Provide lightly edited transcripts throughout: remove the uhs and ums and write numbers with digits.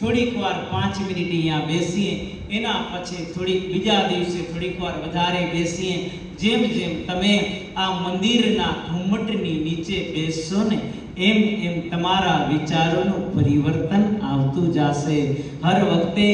થોડીક વાર 5 મિનિટ અહીંયા બેસીએ, એના પછી થોડીક બીજા દિવસે થોડીક વાર વધારે બેસીએ. જેમ જેમ તમે આ મંદિરના ઘુમ્મટની નીચે બેસશો ને એમ એમ તમારા વિચારોનું પરિવર્તન આવતું જશે. હર વખતે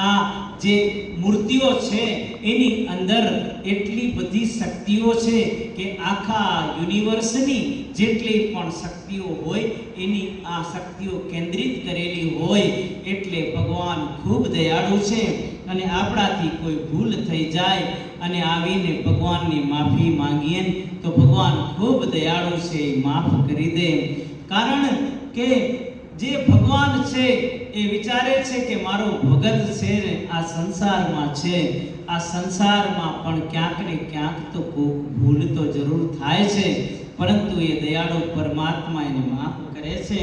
આ જે મૂર્તિઓ છે એની અંદર એટલી બધી શક્તિઓ છે કે આખા યુનિવર્સની જેટલી પણ શક્તિઓ હોય એની આ શક્તિઓ કેન્દ્રિત કરેલી હોય. એટલે ભગવાન ખૂબ દયાળુ છે અને આપણાથી કોઈ ભૂલ થઈ જાય અને આવીને ભગવાનની માફી માંગીએ તો ભગવાન ખૂબ દયાળુ છે, માફ કરી દે. કારણ કે જે ભગવાન છે એ વિચારે છે કે મારો ભગત છે ને આ સંસારમાં છે, આ સંસારમાં પણ ક્યાંક ને ક્યાંક તો ભૂલ તો જરૂર થાય છે, પરંતુ એ દયાળુ પરમાત્મા એને માફ કરે છે.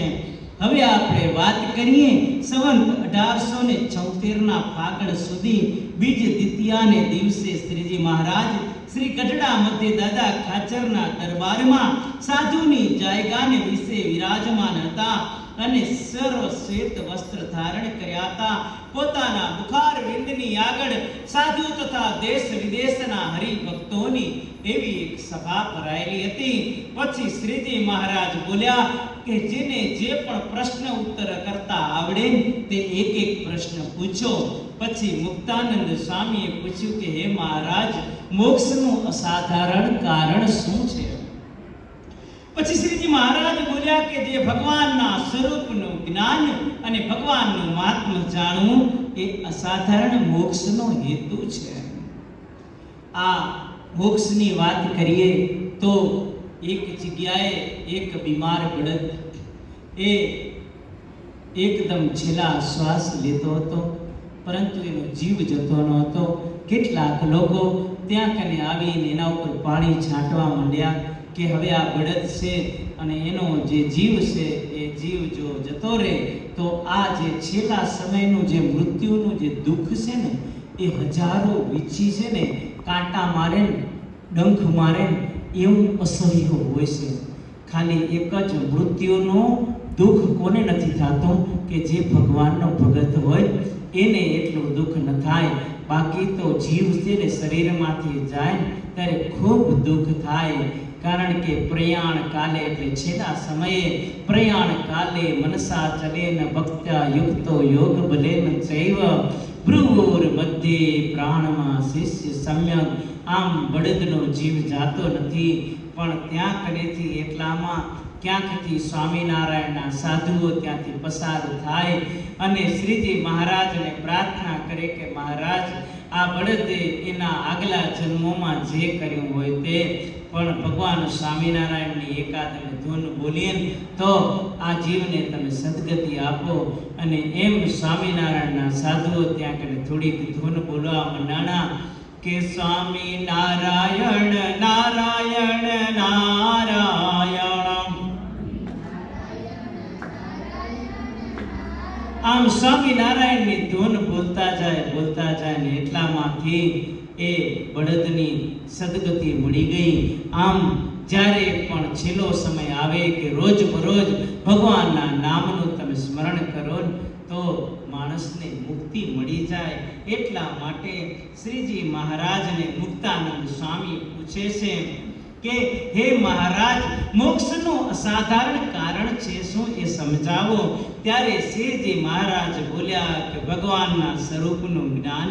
હવે આપણે વાત કરીએ સંવત 1876 ફાગણ સુધી બીજ દ્વિતીયાને દિવસે શ્રીજી મહારાજ શ્રી ગઢડા મધ્ય દાદા ખાચરના દરબારમાં સાધુની જાયગાને વિશે વિરાજમાન હતા અને સર્વ શ્વેત વસ્ત્ર ધારણ કર્યા હતા. પોતાના બુખાર વિંદની આગળ સાધુ તથા દેશ વિદેશના હરિભક્તોની એવી એક સભા ભરાયેલી હતી. પછી શ્રીજી મહારાજ બોલ્યા કે જેને જે પણ પ્રશ્ન ઉત્તર કરતા આવડે તે એક એક પ્રશ્ન પૂછો. પછી મુક્તાનંદ સ્વામીએ પૂછ્યું કે હે મહારાજ, મોક્ષનું અસાધારણ કારણ શું છે? પછી શ્રીજી મહારાજ બોલ્યા કે જે ભગવાનના સ્વરૂપનું જ્ઞાન અને ભગવાનનું મહાત્મ્ય જાણવું એ અસાધારણ મોક્ષનો હેતુ છે. આ મોક્ષની વાત કરીએ તો એક જગ્યાએ એક બીમાર બળદ એ એકદમ છેલ્લા શ્વાસ લેતો હતો, પરંતુ એનો જીવ જતો ન હતો. કેટલાક લોકો ત્યાં કને આવીને એના ઉપર પાણી છાંટવા માંડ્યા કે હવે આ બળદ છે અને એનો જે જીવ છે એ જીવ જો જતો રહે તો આ જે છેલ્લા સમયનું જે મૃત્યુનું જે દુઃખ છે ને એ હજારો વીછી છે ને કાંટા મારે ને ડંખ મારે ને એવું અસહ્ય હોય છે. ખાલી એક જ મૃત્યુનું દુઃખ કોને નથી થતું કે જે ભગવાનનો ભગત હોય એને એટલું દુઃખ ન થાય. બાકી તો જીવ છે ને શરીરમાંથી જાય ત્યારે ખૂબ દુઃખ થાય. કારણ કે પ્રયાણ કાલે એટલે છેલ્લા સમયે પ્રયાણ કાલે મનસા ચલેન ભક્ત્યા યુક્તો યોગ બલેન ચૈવ ભ્રુવોર મધ્યે પ્રાણમાં શિષ્ય સમ્યક. આમ બળદનો જીવ જાતો નથી, પણ ત્યાં કનેથી એટલામાં ક્યાંકથી સ્વામિનારાયણના સાધુઓ ત્યાંથી પસાર થાય અને શ્રીજી મહારાજને પ્રાર્થના કરે કે મહારાજ, આ બળદે એના આગલા જન્મોમાં જે કર્યું હોય તે પણ ભગવાન સ્વામિનારાયણની એકાદ ધૂન બોલીએ તો આ જીવને તમે સદગતિ આપો. અને એમ સ્વામિનારાયણના સાધુઓ ત્યાં કને થોડીક ધૂન બોલવા મંડાણા કે સ્વામિનારાયણ નારાયણ નારાયણ. આમ સ્વામિનારાયણની ધૂન બોલતા જાય ને એટલામાંથી એ બળદની સદગતિ મળી ગઈ. આમ જ્યારે પણ છેલ્લો સમય આવે કે રોજ બરોજ ભગવાનના નામનું તમે સ્મરણ કરો તો માણસને મુક્તિ મળી જાય. એટલા માટે શ્રીજી મહારાજને મુક્તાનંદ સ્વામી પૂછે છે કે હે મહારાજ, મોક્ષનું અસાધારણ કારણ છે શું એ સમજાવો. ત્યારે શ્રીજી મહારાજ બોલ્યા કે ભગવાનના સ્વરૂપનું જ્ઞાન,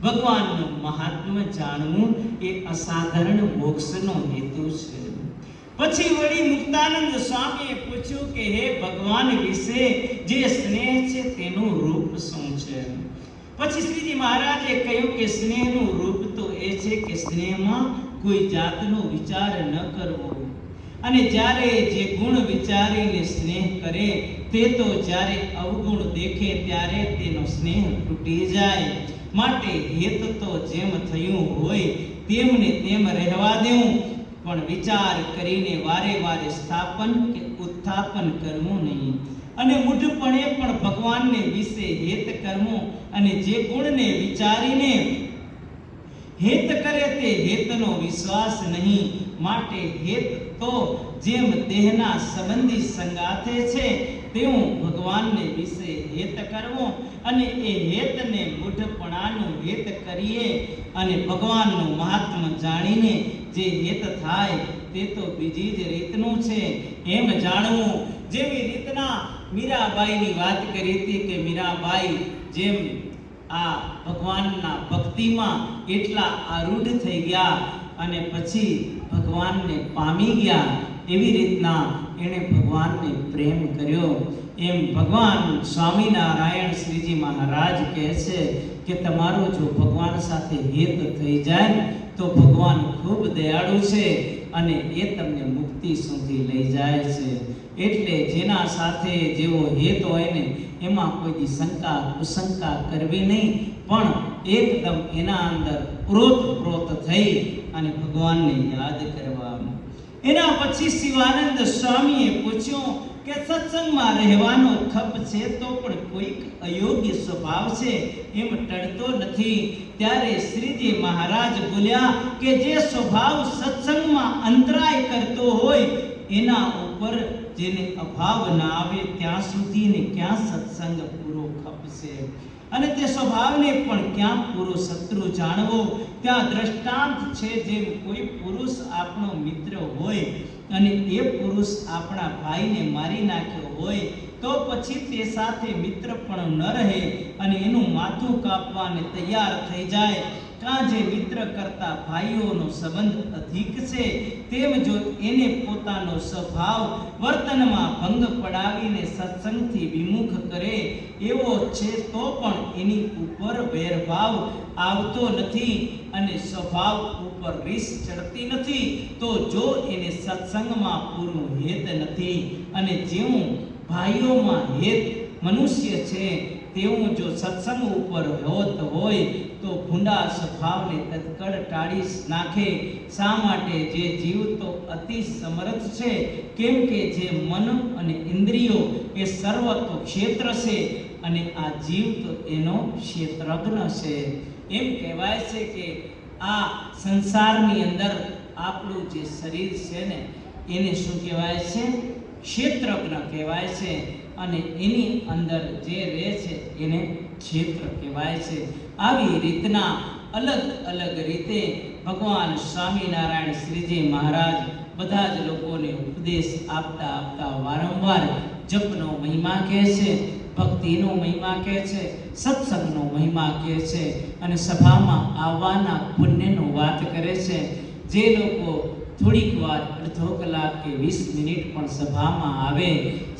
ભગવાનનું મહાત્મ્ય જાણવું એ અસાધારણ મોક્ષનો હેતુ છે. પછી વળી મુક્તાનંદ સ્વામીએ પૂછ્યું કે હે ભગવાન વિશે જે સ્નેહ છે તેનું રૂપ શું છે? પછી શ્રીજી મહારાજે કહ્યું કે સ્નેહનું રૂપ તો એ છે કે સ્નેહમાં કોઈ જાતનો વિચાર ન કરવો, અને જ્યારે જે ગુણ વિચારીને સ્નેહ કરે તે તો જ્યારે અવગુણ દેખે ત્યારે તેનો સ્નેહ તૂટી જાય. માટે હેત તો જેમ થયું હોય તેમને તેમ રહેવા દેવું, પણ વિચાર કરીને વારે વારે સ્થાપન કે ઉત્થાપન કરવું નહીં. અને મૂઢપણે પણ ભગવાનને વિશે હેત કરવું, અને જે ગુણને વિચારીને હેત કરે તે હેતનો વિશ્વાસ નહીં. માટે હેત તો જેમ દેહના સંબંધી સંગાથે છે તેવું ભગવાનને વિશે હેત કરવું અને એ હેતને મૂઢપણાનું હેત કરીએ અને ભગવાનનું મહાત્મ્ય જાણીને જે હેત થાય તે તો બીજી જ રીતનું છે એમ જાણવું. જેવી રીતના મીરાબાઈની વાત કરી હતી કે મીરાબાઈ જેમ આ ભગવાનના ભક્તિમાં એટલા આરૂઢ થઈ ગયા અને પછી ભગવાનને પામી ગયા, એવી રીતના એણે ભગવાનને પ્રેમ કર્યો. એમ ભગવાન સ્વામિનારાયણ શ્રીજી મહારાજ કહે છે કે તમારું જો ભગવાન સાથે હેત થઈ જાય તો ભગવાન ખૂબ દયાળુ છે અને એ તમને મુક્તિ સુધી લઈ જાય છે. એટલે જેના સાથે જેવો હેત હોય ને એમાં કોઈ શંકા કુશંકા કરવી નહીં, પણ એકદમ એના અંદર પ્રોત થઈ અને ભગવાનને યાદ કરવા. એના પછી શિવાનંદ સ્વામીએ પૂછ્યું કે સત્સંગમાં રહેવાનો ખપ છે તો પણ કોઈક અયોગ્ય સ્વભાવ છે એમ ટળતો નથી. ત્યારે શ્રીજી મહારાજ બોલ્યા કે જે સ્વભાવ સત્સંગમાં અંતરાય કરતો હોય એના ઉપર જેને અભાવ ના આવે ત્યાં સુધી ને ક્યાં સત્સંગ પૂરો ખપશે. અને તે સ્વભાવને પણ ક્યાં પૂરો શત્રુ જાણવો. ત્યાં દ્રષ્ટાંત છે, જેમ કોઈ પુરુષ આપણો મિત્ર હોય અને એ પુરુષ આપણા ભાઈને મારી નાખ્યો હોય તો પછી તે સાથે મિત્ર પણ ન રહે અને એનું માથું કાપવાને તૈયાર થઈ જાય. કાં જે મિત્ર કરતા ભાઈઓનો સંબંધ અધિક છે તેમ જો એને પોતાનો સ્વભાવ વર્તનમાં ભંગ પડાવીને સત્સંગથી વિમુખ કરે એવો છે તો પણ એની ઉપર વેરભાવ આવતો નથી અને સ્વભાવ ઉપર રીસ ચડતી નથી, તો જો એને સત્સંગમાં પૂરું હેત નથી અને જેવું ભાઈઓમાં હેત મનુષ્ય છે તેવું જો સત્સંગ ઉપર હોત હોય તો ભૂંડા સ્વભાવને તત્કાળ ટાળી નાખે. શા માટે? જે જીવ તો અતિ સમર્થ છે, કેમ કે જે મન અને ઇન્દ્રિયો એ સર્વ તો ક્ષેત્ર છે અને આ જીવ તો એનો ક્ષેત્રજ્ઞ છે. એમ કહેવાય છે કે આ સંસારની અંદર આપણું જે શરીર છે ને એને શું કહેવાય છે? ક્ષેત્રજ્ઞ કહેવાય છે અને એની અંદર જે રહે છે એને ક્ષેત્ર કહેવાય છે. આવી રીતના અલગ અલગ રીતે ભગવાન સ્વામિનારાયણ શ્રીજી મહારાજ બધા જ લોકોને ઉપદેશ આપતા આપતા વારંવાર જપનો મહિમા કહે છે, ભક્તિનો મહિમા કહે છે, સત્સંગનો મહિમા કહે છે અને સભામાં આવવાના પુણ્યનો વાત કરે છે. જે લોકો થોડીક વાર અડધો કલાક કે 20 મિનિટ પણ સભામાં આવે,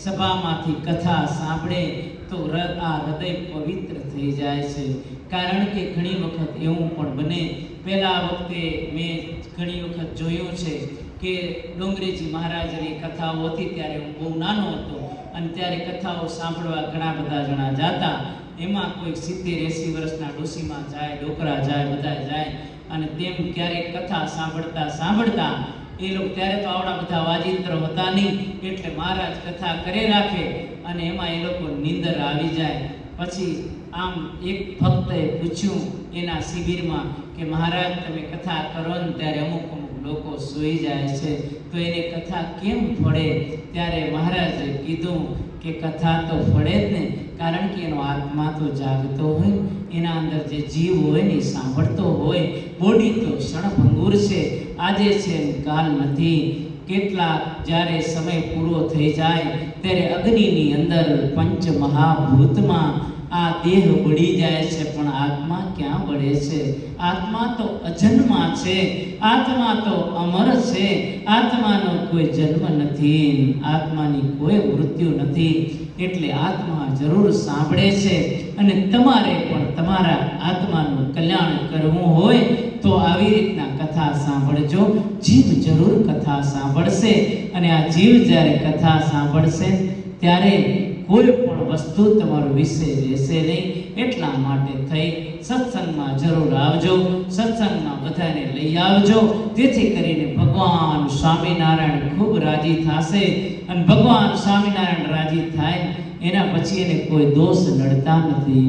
સભામાંથી કથા સાંભળે તો આ હૃદય પવિત્ર થઈ જાય છે. કારણ કે ઘણી વખત એવું પણ બને, પહેલા વખતે મેં ઘણી વખત જોયું છે કે ડોંગરીજી મહારાજની કથાઓ હતી ત્યારે હું બહુ નાનો હતો અને ત્યારે કથાઓ સાંભળવા ઘણા બધા જણા જતા. એમાં કોઈ 70-80 વર્ષના ડોશીમાં જાય, ડોકરા જાય, બધા જાય અને તેમ ક્યારેક કથા સાંભળતા એ લોકો ત્યારે તો આવડા બધા વાજિંત્ર હતા નહીં, એટલે મહારાજ કથા કરે રાખે અને એમાં એ લોકો નીંદર આવી જાય. પછી આમ એક ભક્તએ પૂછ્યું એના શિબિરમાં કે મહારાજ તમે કથા કરો ને ત્યારે અમુક લોકો સૂઈ જાય છે તો એને કથા કેમ ફળે? ત્યારે મહારાજે કીધું કે કથા તો ફળે જ ને, કારણ કે એનો આત્મા તો જાગતો હોય, એના અંદર જે જીવ હોય ને સાંભળતો હોય. બોડી તો ક્ષણભંગુર છે, આજે છે કાલ નથી. કેટલા જ્યારે સમય પૂરો થઈ જાય ત્યારે અગ્નિની અંદર પંચ મહાભૂતમાં આ દેહ બળી જાય છે, પણ આત્મા ક્યાં બળે છે? આત્મા તો અજન્મા છે, આત્મા તો અમર છે, આત્માનો કોઈ જન્મ નથી, આત્માની કોઈ મૃત્યુ નથી. એટલે આત્મા જરૂર સાંભળે છે અને તમારે પણ તમારા આત્માનું કલ્યાણ કરવું હોય તો આવી રીતના કથા સાંભળજો. જીવ જરૂર કથા સાંભળશે અને આ જીવ જ્યારે કથા સાંભળશે ત્યારે કોઈ પણ વસ્તુ તમારો વિષય રહેશે નહીં. એટલા માટે થઈ સત્સંગમાં જરૂર આવજો, સત્સંગમાં બધાને લઈ આવજો, જેથી કરીને ભગવાન સ્વામિનારાયણ ખૂબ રાજી થશે અને ભગવાન સ્વામિનારાયણ રાજી થાય એના પછી એને કોઈ દોષ નડતા નથી.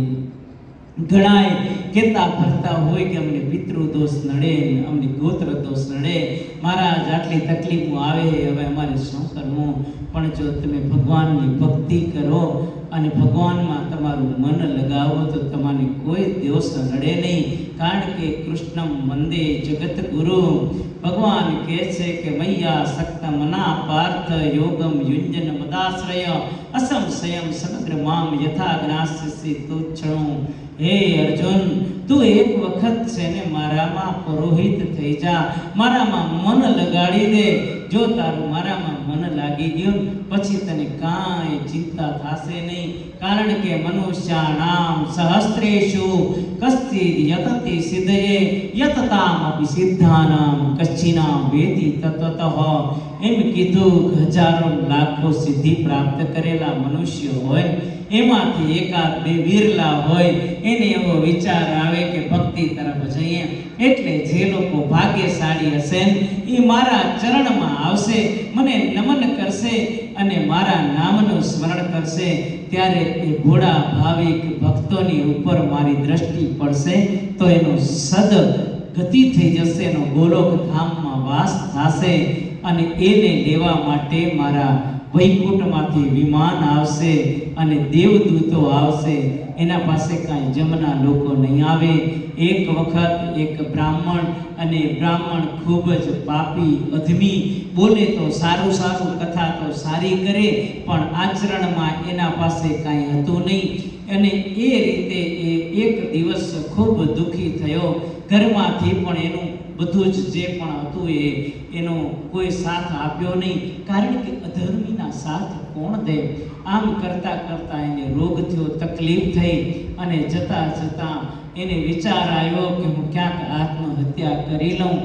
ઘણાએ કહેતા ફરતા હોય કે અમને પિતૃ દોષ નડે ને અમને ગોત્ર દોષ નડે, મહારાજ આટલી તકલીફો આવે, હવે અમારે શું કરવું? પણ જો તમે ભગવાનની ભક્તિ કરો અને ભગવાનમાં તમારું મન લગાવો તો તમને કોઈ દોષ નડે નહીં. કારણ કે કૃષ્ણમ વંદે જગત ગુરુ. ભગવાન કહે છે કે મૈયા સક્ત મના પાર્થ યોગમ યુંજન મદાશ્રય અસંશયમ સમગ્ર મામ યથા જ્ઞાસ્યસી તુચ્છણું. હે અર્જુન, તું એક વખત છે ને મારામાં પુરોહિત થઈ જા, મારામાં મન લગાડી દે. જો તારું મારામાં મન લાગી ગયું પછી તને કાંઈ ચિંતા થશે નહીં. કારણ કે મનુષ્યાણામ સહસ્ત્રેષુ કશ્ચિદ યતતિ સિદ્ધયે યતતામ અપી સિદ્ધાનામ કચ્છિનામ વેતિ તત્વતઃ. એમ કીધું કે હજારો લાખો સિદ્ધિ પ્રાપ્ત કરેલા મનુષ્યો હોય, એમાંથી એકાદ બે વિરલા હોય એને એવો વિચાર આવે કે ભક્તિ તરફ જઈએ. એટલે જે લોકો ભાગ્યશાળી હશે એ મારા ચરણમાં આવશે, મને નમન કરશે અને મારા નામનું સ્મરણ કરશે. ત્યારે એ ભોળા ભાવિક ભક્તોની ઉપર મારી દ્રષ્ટિ પડશે તો એનો સદ ગતિ થઈ જશે, એનો ગોલોક ધામમાં વાસ થશે અને એને લેવા માટે મારા વૈકુંઠમાંથી વિમાન આવશે અને દેવદૂતો આવશે. એના પાસે કાંઈ જમના લોકો નહીં આવે. એક વખત એક બ્રાહ્મણ, અને બ્રાહ્મણ ખૂબ જ પાપી અધમી, બોલે તો સારું સારું, કથા તો સારી કરે, પણ આચરણમાં એના પાસે કાંઈ હતું નહીં. અને એ રીતે એ એક દિવસ ખૂબ દુઃખી થયો. ઘરમાંથી પણ એનું બધું જ જે પણ હતું એનો કોઈ સાથ આપ્યો નહીં. કારણ કે અધર્મીના સાથ કોણ દે? આમ કરતાં કરતાં એને રોગ થયો, તકલીફ થઈ અને જતાં જતાં એને વિચાર આવ્યો કે હું ક્યાંક આત્મહત્યા કરી લઉં.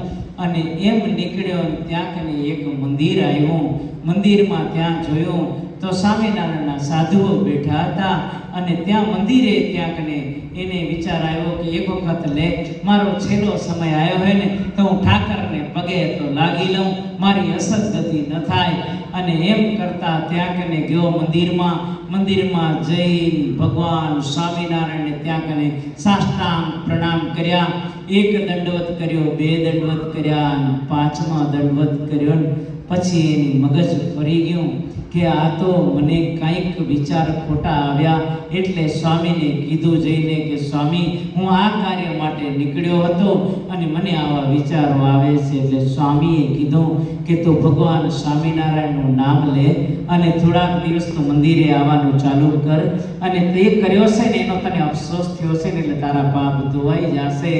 અને એમ નીકળ્યો. ત્યાં કને એક મંદિર આવ્યું. મંદિરમાં ત્યાં જોયું તો સ્વામિનારાયણના સાધુઓ બેઠા હતા અને ત્યાં મંદિરે ત્યાં કને એને વિચાર આવ્યો કે એક વખત લે, મારો છેલ્લો સમય આવ્યો હોય ને તો હું ઠાકરને પગે તો લાગી લઉં, મારી અસત ગતિ ન થાય. અને એમ કરતા ત્યાં કને ગયો મંદિરમાં જઈ ભગવાન સ્વામિનારાયણને ત્યાં કને સાષ્ટાંગ પ્રણામ કર્યા. એક દંડવત કર્યો, બે દંડવત કર્યા, પાંચમા દંડવત કર્યો. પછી એની મગજ ફરી ગયું કે આ તો મને કંઈક વિચાર ખોટા આવ્યા. એટલે સ્વામીને કીધું જઈને કે સ્વામી, હું આ કાર્ય માટે નીકળ્યો હતો અને મને આવા વિચારો આવે છે. એટલે સ્વામીએ કીધું કે તું ભગવાન સ્વામિનારાયણનું નામ લે અને થોડાક દિવસ તો મંદિરે આવવાનું ચાલુ કર. અને તે કર્યો છે ને એનો તને અફસોસ થયો છે ને એટલે તારા પાપ ધોવાઈ જશે.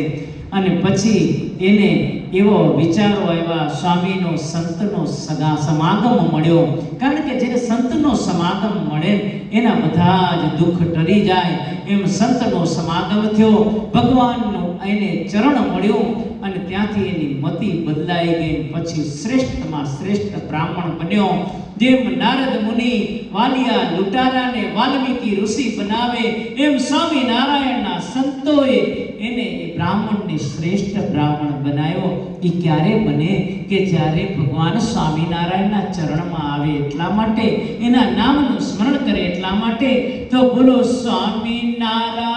અને પછી એને એવો વિચારો આવ્યા, સ્વામીનો સંતનો સમાગમ મળ્યો. કારણ કે જે સંતનો સમાગમ મળે એના બધા જ દુઃખ ટરી જાય. એમ સંતનો સમાગમ થયો, ભગવાનનું એને ચરણ મળ્યું અને ત્યાંથી એની મતિ બદલાઈ ગઈ. પછી શ્રેષ્ઠમાં શ્રેષ્ઠ બ્રાહ્મણ બન્યો. જેમ નારદ મુનિ વાલિયા લૂંટારાને વાલ્મીકી ઋષિ બનાવે, એમ સ્વામિનારાયણના સંતોએ એને બ્રાહ્મણને શ્રેષ્ઠ બ્રાહ્મણ બનાવ્યો. એ ક્યારે બને કે જ્યારે ભગવાન સ્વામિનારાયણના ચરણમાં આવે એટલા માટે, એના નામનું સ્મરણ કરે એટલા માટે. તો બોલો સ્વામિનારાયણ.